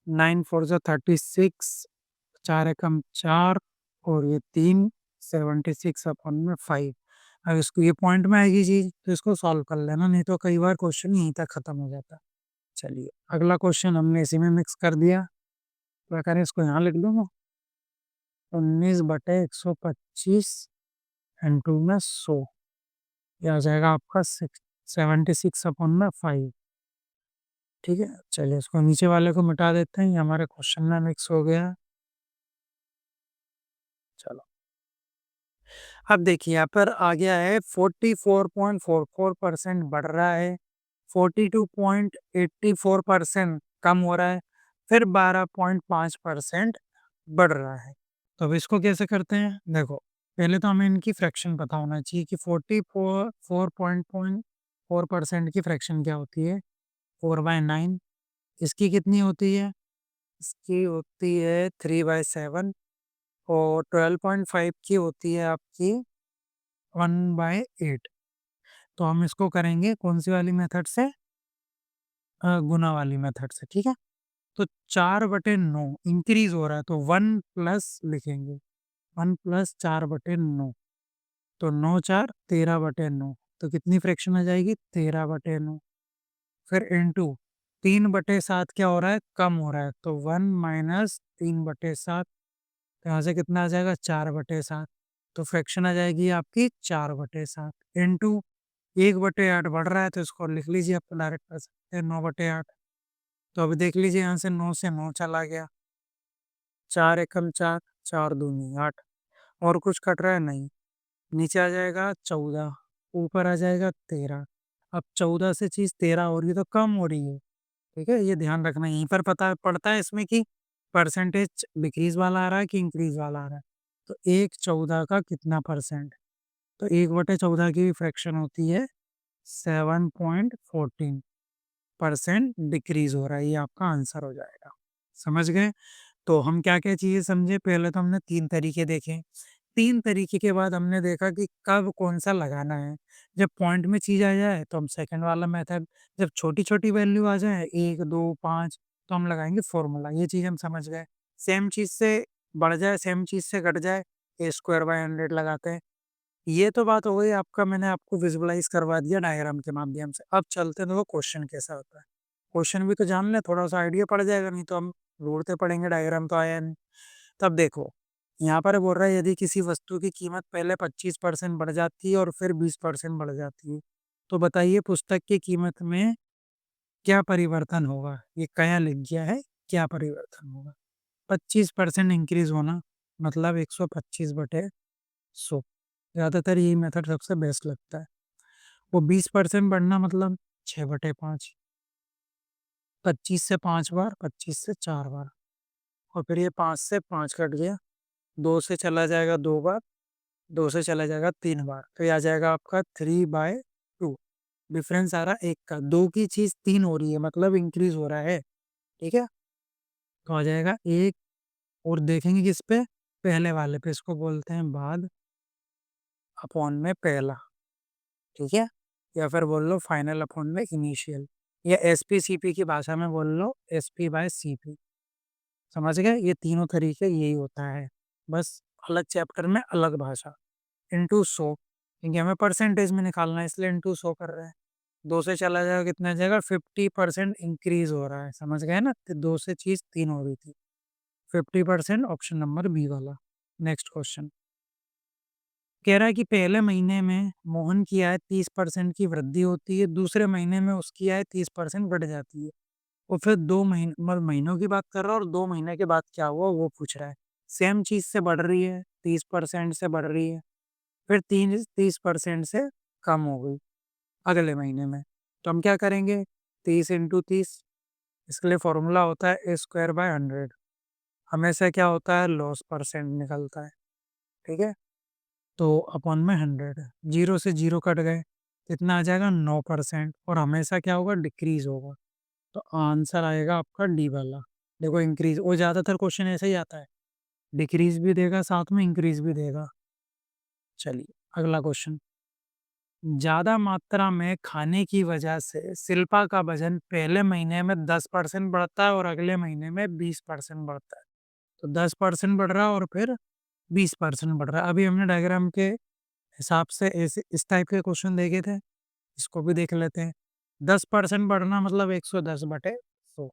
A: 9 4 जो 36, 4 एकम 4 और ये 3 76 अपॉन में 5। अब इसको ये पॉइंट में आएगी चीज तो इसको सॉल्व कर लेना, नहीं तो कई बार क्वेश्चन यहीं तक खत्म हो जाता। चलिए अगला क्वेश्चन हमने इसी में मिक्स कर दिया, क्या करें इसको यहाँ लिख दूंगा 19/125 इंटू में 100, ये आ जाएगा आपका 76 अपॉन में 5। ठीक है, चलिए इसको नीचे वाले को मिटा देते हैं, ये हमारे क्वेश्चन में मिक्स हो गया। चलो अब देखिए यहाँ पर आ गया है 44.44% बढ़ रहा है, 42.84% कम हो रहा है, फिर 12.5% बढ़ रहा है। तो अब इसको कैसे करते हैं, देखो पहले तो हमें इनकी फ्रैक्शन पता होना चाहिए कि 44.4% की फ्रैक्शन क्या होती है 4/9। इसकी कितनी होती है, इसकी होती है 3/7 और 12.5 की होती है आपकी 1/8। तो हम इसको करेंगे कौन सी वाली मेथड से, गुना वाली मेथड से, ठीक है। तो 4/9 इंक्रीज हो रहा है तो 1 प्लस लिखेंगे, 1 प्लस 4/9, तो 9 4 13/9, तो कितनी फ्रैक्शन आ जाएगी 13/9। फिर इनटू 3/7 क्या हो रहा है कम हो रहा है तो 1 माइनस 3/7, तो यहाँ से कितना आ जाएगा 4/7, तो फ्रैक्शन आ जाएगी आपकी 4/7 इंटू 1/8 बढ़ रहा है तो इसको लिख लीजिए, आप डायरेक्ट कर सकते हैं 9/8। तो अभी देख लीजिए यहाँ से 9 से 9 चला गया, 4 एकम 4, 4 दूनी 8, और कुछ कट रहा है नहीं। नीचे आ जाएगा 14, ऊपर आ जाएगा 13। अब 14 से चीज 13 हो रही है तो कम हो रही है, ठीक है, ये ध्यान रखना। यहीं पर पता पड़ता है इसमें कि परसेंटेज डिक्रीज वाला आ रहा है कि इंक्रीज वाला आ रहा है। तो 1/14 का कितना परसेंट, तो 1/14 की भी फ्रैक्शन होती है 7.14% डिक्रीज हो रहा है, ये आपका आंसर हो जाएगा। समझ गए? तो हम क्या-क्या चीज़ें समझे, पहले तो हमने 3 तरीके देखे। 3 तरीके के बाद हमने देखा कि कब कौन-सा लगाना है। जब पॉइंट में चीज़ आ जाए तो हम सेकंड वाला मेथड, जब छोटी-छोटी वैल्यू आ जाए 1, 2, 5 तो हम लगाएँगे फ़ॉर्मूला। ये चीज़ हम समझ गए। सेम चीज़ से बढ़ जाए, सेम चीज़ से घट जाए, ए स्क्वायर बाय 100 लगाते हैं। ये तो बात हो गई आपका, मैंने आपको विज़ुअलाइज़ करवा दिया डायग्राम के माध्यम से। अब चलते हैं, देखो क्वेश्चन कैसा होता है। क्वेश्चन भी तो जान लें, थोड़ा-सा आइडिया पड़ जाएगा, नहीं तो हम ढूँढते पड़ेंगे, डायग्राम तो आया नहीं। तब देखो, यहाँ पर बोल रहा है यदि किसी वस्तु की कीमत पहले 25% बढ़ जाती है और फिर 20% बढ़ जाती है, तो बताइए पुस्तक की कीमत में क्या परिवर्तन होगा? ये क्या लिख गया है, क्या परिवर्तन होगा? 25% इंक्रीज़ होना मतलब 125/100। ज़्यादातर यही मेथड सबसे बेस्ट लगता है। वो 20% बढ़ना मतलब 6/5, 25 से 5 बार, 25 से 4 बार, और फिर ये 5 से 5 कट गया, 2 से चला जाएगा 2 बार, 2 से चला जाएगा 3 बार, तो ये आ जाएगा आपका 3/2। डिफरेंस आ रहा है 1 का, 2 की चीज़ 3 हो रही है मतलब इंक्रीज़ हो रहा है, ठीक है? तो आ जाएगा 1, और देखेंगे किस पे? पहले वाले पे, इसको बोलते हैं बाद अपॉन में पहला, ठीक है? या फिर बोल लो फाइनल अपॉन में इनिशियल, या एसपी-सीपी की भाषा में बोल लो एसपी/सीपी। समझ गए? ये तीनों तरीके यही होता है। बस अलग चैप्टर में अलग भाषा। इंटू 100, क्योंकि हमें परसेंटेज में निकालना है इसलिए इंटू 100 कर रहे हैं। 2 से चला जाएगा, कितना आ जाएगा? 50% इंक्रीज़ हो रहा है। समझ गए ना? तो 2 से चीज़ 3 हो रही थी। 50% ऑप्शन नंबर बी वाला। Next question. कह रहा है कि पहले महीने में मोहन की आय 30% की वृद्धि होती है, दूसरे महीने में उसकी आय 30% बढ़ जाती है। और फिर 2 मतलब महीनों की बात कर रहा है, और 2 महीने के बाद क्या हुआ वो पूछ रहा है। सेम चीज़ से बढ़ रही है, 30% से बढ़ रही है, फिर 30% से कम हो गई अगले महीने में। तो हम क्या करेंगे? 30 इंटू 30, इसके लिए फ़ॉर्मूला होता है ए स्क्वायर बाय 100। हमेशा क्या होता है? लॉस परसेंट निकलता है, ठीक है? तो अपॉन में 100, 0 से 0 कट गए, कितना आ जाएगा? 9%, और हमेशा क्या होगा? डिक्रीज़ होगा। तो आंसर आएगा आपका डी वाला। देखो इंक्रीज़, और ज़्यादातर क्वेश्चन ऐसे ही आता है, डिक्रीज़ भी देगा साथ में इंक्रीज़ भी देगा। चलिए अगला क्वेश्चन। ज़्यादा मात्रा में खाने की वजह से शिल्पा का वज़न पहले महीने में 10% बढ़ता है और अगले महीने में 20% बढ़ता है। तो 10% बढ़ रहा है और फिर 20% बढ़ रहा है। अभी हमने डायग्राम के हिसाब से ऐसे इस टाइप के क्वेश्चन देखे थे, इसको भी देख लेते हैं। 10% बढ़ना मतलब 110/100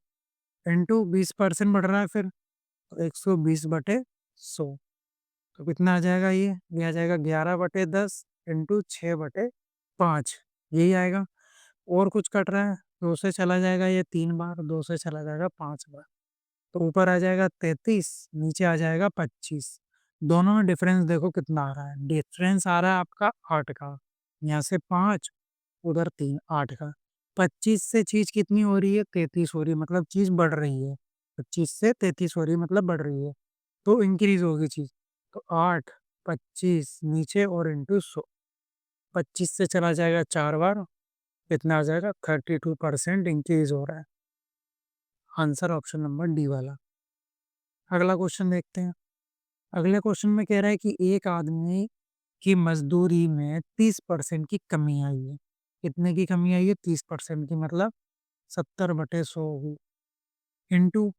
A: इंटू 20% बढ़ रहा है फिर, तो 120/100, तो कितना आ जाएगा ये? ये आ जाएगा 11/10 इंटू 6/5, यही आएगा। और कुछ कट रहा है, 2 से चला जाएगा ये 3 बार, 2 से चला जाएगा 5 बार, तो ऊपर आ जाएगा 33, नीचे आ जाएगा 25। दोनों में डिफरेंस देखो कितना आ रहा है, डिफरेंस आ रहा है आपका 8 का, यहाँ से 5, उधर 3, 8 का। 25 से चीज़ कितनी हो रही है? 33 हो रही है, मतलब चीज़ बढ़ रही है। 25 से 33 हो रही है मतलब बढ़ रही है, तो इंक्रीज़ होगी चीज़। तो 8, 25 नीचे और इंटू 100, 25 से चला जाएगा 4 बार, कितना आ जाएगा? 32% इंक्रीज़ हो रहा है। आंसर ऑप्शन नंबर डी वाला। अगला क्वेश्चन देखते हैं। अगले क्वेश्चन में कह रहा है कि एक आदमी की मजदूरी में 30% की कमी आई है। कितने की कमी आई है? 30% की, मतलब 70/100 होगी। इंटू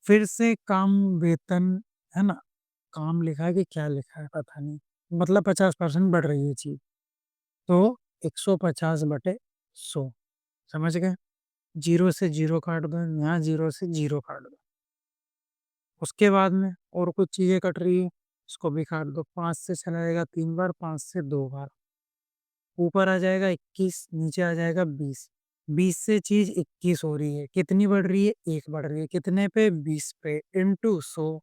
A: फिर से काम वेतन, है ना? काम लिखा है कि क्या लिखा है पता नहीं। मतलब 50% बढ़ रही है चीज़। तो 150/100, समझ गए? 0 से 0 काट दो, यहाँ 0 से 0 काट दो। उसके बाद में और कुछ चीज़ें कट रही है, उसको भी काट दो। 5 से चला जाएगा 3 बार, 5 से 2 बार। ऊपर आ जाएगा 21, नीचे आ जाएगा 20। 20 से चीज़ 21 हो रही है, कितनी बढ़ रही है? 1 बढ़ रही है, कितने पे? 20 पे, इंटू 100।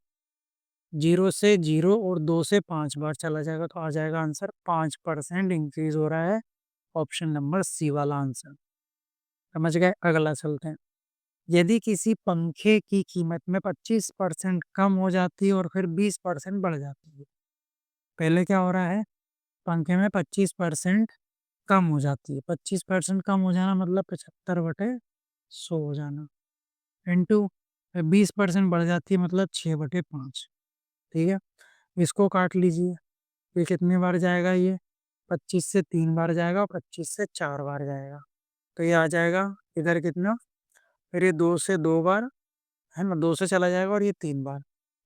A: 0 से 0 और 2 से 5 बार चला जाएगा, तो आ जाएगा आंसर 5% इंक्रीज़ हो रहा है। ऑप्शन नंबर सी वाला आंसर। समझ गए? अगला चलते हैं। यदि किसी पंखे की कीमत में 25% कम हो जाती है और फिर 20% बढ़ जाती है। पहले क्या हो रहा है? पंखे में 25% कम हो जाती है। 25% कम हो जाना मतलब 75/100 हो जाना, इंटू 20% बढ़ जाती है मतलब 6/5, ठीक है? इसको काट लीजिए, फिर कितनी बार जाएगा ये? 25 से 3 बार जाएगा और 25 से 4 बार जाएगा। तो ये आ जाएगा इधर कितना? फिर ये 2 से 2 बार, है ना? 2 से चला जाएगा और ये 3 बार।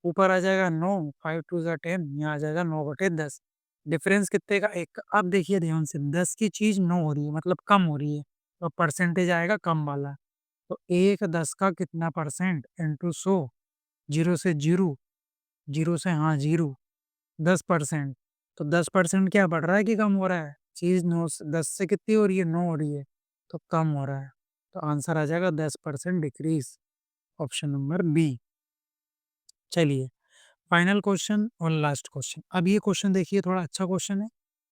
A: ऊपर आ जाएगा 9, 5 2 ज़ा 10, यहाँ आ जाएगा 9/10। डिफरेंस कितने का? 1 का। अब देखिए ध्यान से, 10 की चीज़ 9 हो रही है मतलब कम हो रही है, तो परसेंटेज आएगा कम वाला। तो 1 10 का कितना परसेंट इंटू 100, 0 से 0, 0 से हाँ 0, 10%। तो 10% क्या बढ़ रहा है कि कम हो रहा है? चीज़ 9 से 10 से कितनी हो रही है? 9 हो रही है, तो कम हो रहा है। तो आंसर आ जाएगा 10% डिक्रीज़, ऑप्शन नंबर बी। चलिए, फाइनल क्वेश्चन और लास्ट क्वेश्चन। अब ये क्वेश्चन देखिए, थोड़ा अच्छा क्वेश्चन है।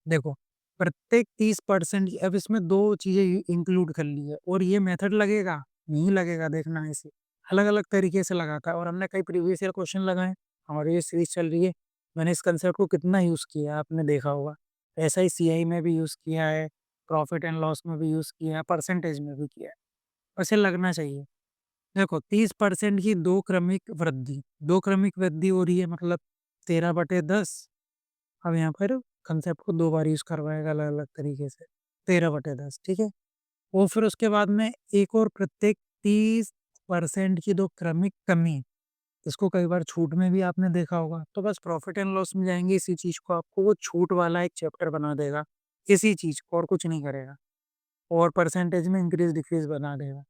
A: देखो, प्रत्येक 30% की, अब इसमें 2 चीज़ें इंक्लूड कर ली है और ये मेथड लगेगा, नहीं लगेगा, देखना ऐसे। अलग-अलग तरीके से लगाता है और हमने कई प्रीवियस ईयर क्वेश्चन लगाए, हमारी ये सीरीज़ चल रही है। मैंने इस कांसेप्ट को कितना यूज़ किया है आपने देखा होगा। ऐसा ही सीआई में भी यूज़ किया है, प्रॉफिट एंड लॉस में भी यूज़ किया है, परसेंटेज में भी किया है। वैसे लगना चाहिए। देखो 30% की 2 क्रमिक वृद्धि, 2 क्रमिक वृद्धि हो रही है मतलब 13/10। अब यहाँ पर कांसेप्ट को 2 बार यूज़ करवाएगा अलग-अलग तरीके से, 13/10, ठीक है? और फिर उसके बाद में एक और, प्रत्येक 30% की 2 क्रमिक कमी, इसको कई बार छूट में भी आपने देखा होगा। तो बस प्रॉफिट एंड लॉस में जाएँगे, इसी चीज़ को आपको वो छूट वाला एक चैप्टर बना देगा, इसी चीज़ को और कुछ नहीं करेगा। और परसेंटेज में इंक्रीज़-डिक्रीज़ बना देगा।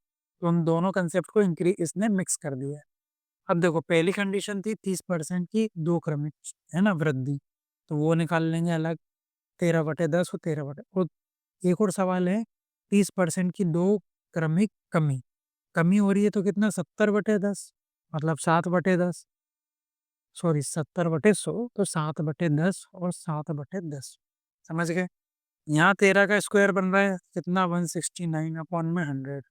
A: तो हम दोनों कांसेप्ट को इसने मिक्स कर दिया है। अब देखो पहली कंडीशन थी 30% की 2 क्रमिक, है ना, वृद्धि, तो वो निकाल लेंगे अलग, 13/10 और 13 और एक और सवाल है 30% की 2 क्रमिक कमी, कमी हो रही है तो कितना? 70/10 मतलब 7/10, सॉरी 70/100, तो 7/10 और 7/10, समझ गए? यहाँ 13 का स्क्वायर बन रहा है कितना? 169 अपॉन में 100,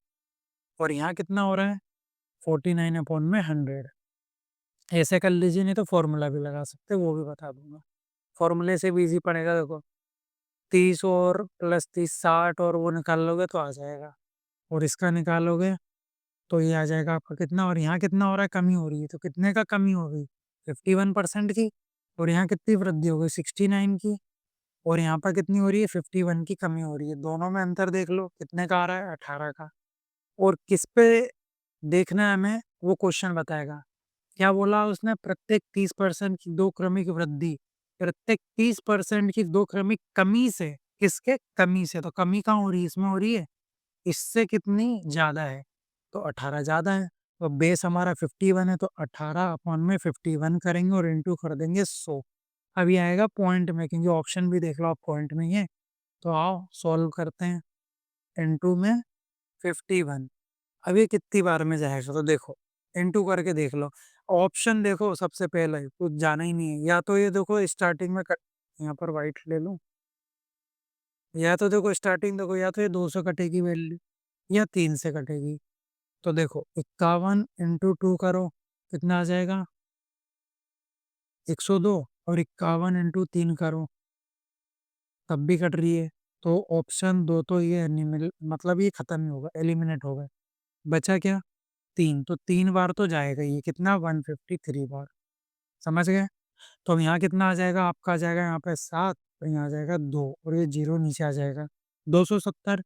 A: और यहाँ कितना हो रहा है? 49 अपॉन में 100। ऐसे कर लीजिए, नहीं तो फॉर्मूला भी लगा सकते हैं, वो भी बता दूंगा। फॉर्मूले से भी इजी पड़ेगा। देखो 30 और प्लस 30 60, और वो निकाल लोगे तो आ जाएगा, और इसका निकालोगे तो ये आ जाएगा आपका कितना, और यहाँ कितना हो रहा है? कमी हो रही है, तो कितने का कमी हो गई? 51% की। और यहाँ कितनी वृद्धि हो गई? 69 की। और यहाँ पर कितनी हो रही है? 51 की कमी हो रही है। दोनों में अंतर देख लो, कितने का आ रहा है? 18 का। और किस पे देखना है हमें, वो क्वेश्चन बताएगा। क्या बोला उसने? प्रत्येक 30% की 2 क्रमिक वृद्धि, प्रत्येक 30% की 2 क्रमिक कमी से, किसके? कमी से। तो कमी कहाँ हो रही है? इसमें हो रही है। इससे कितनी ज़्यादा है? तो 18 ज़्यादा है। तो बेस हमारा 51 है, तो 18 अपॉन में 51 करेंगे और इंटू कर देंगे 100। अब ये आएगा पॉइंट में, क्योंकि ऑप्शन भी देख लो आप पॉइंट में ही है। तो आओ सॉल्व करते हैं। इंटू में 51, अब ये कितनी बार में जाएगा? तो देखो इनटू करके देख लो। ऑप्शन देखो सबसे पहले कुछ जाना ही नहीं है, या तो ये देखो स्टार्टिंग में कट, यहाँ पर वाइट ले लूं, या तो देखो स्टार्टिंग देखो, या तो ये 2 से कटेगी वैल्यू, या 3 से कटेगी। तो देखो 51 इंटू 2 करो, कितना आ जाएगा? 102। और 51 इंटू 3 करो, तब भी कट रही है। तो ऑप्शन 2 तो ये मतलब ये खत्म ही होगा, एलिमिनेट हो गए। बचा क्या? 3, तो 3 बार तो जाएगा ये, कितना? 153 बार, समझ गए? तो अब यहाँ कितना आ जाएगा? आपका आ जाएगा यहाँ पे 7, और यहाँ आ जाएगा 2, और ये 0 नीचे आ जाएगा, 270।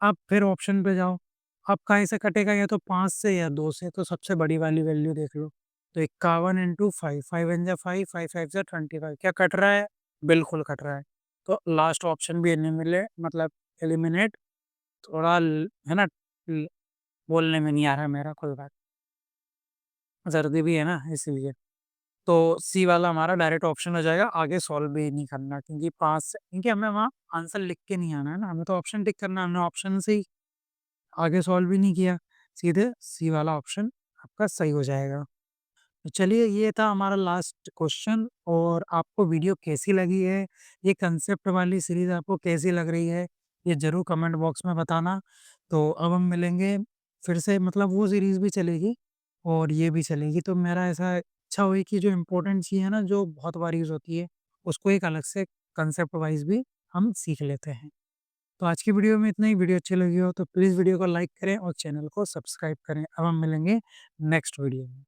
A: अब फिर ऑप्शन पे जाओ, अब कहाँ से कटेगा? या तो 5 से या 2 से, तो सबसे बड़ी वाली वैल्यू देख लो। तो 51 इंटू 5, 5 वन जा 5, 5 5 जा 25, क्या कट रहा है? बिल्कुल कट रहा है। तो लास्ट ऑप्शन भी मतलब एलिमिनेट, थोड़ा है ना, बोलने में नहीं आ रहा मेरा, कोई बात, सर्दी भी है ना इसलिए। तो सी वाला हमारा डायरेक्ट ऑप्शन हो जाएगा, आगे सॉल्व भी नहीं करना, क्योंकि 5 से, क्योंकि हमें वहाँ आंसर लिख के नहीं आना है ना, हमें तो ऑप्शन टिक करना है, हमने ऑप्शन से ही आगे सॉल्व भी नहीं किया, सीधे सी वाला ऑप्शन आपका सही हो जाएगा। तो चलिए, ये था हमारा लास्ट क्वेश्चन। और आपको वीडियो कैसी लगी है, ये कंसेप्ट वाली सीरीज आपको कैसी लग रही है, ये ज़रूर कमेंट बॉक्स में बताना। तो अब हम मिलेंगे फिर से, मतलब वो सीरीज़ भी चलेगी और ये भी चलेगी। तो मेरा ऐसा इच्छा हुई कि जो इम्पोर्टेंट चीज़ है ना, जो बहुत बार यूज़ होती है, उसको एक अलग से कंसेप्ट वाइज़ भी हम सीख लेते हैं। तो आज की वीडियो में इतना ही। वीडियो अच्छी लगी हो तो प्लीज़ वीडियो को लाइक करें और चैनल को सब्सक्राइब करें। अब हम मिलेंगे नेक्स्ट वीडियो में।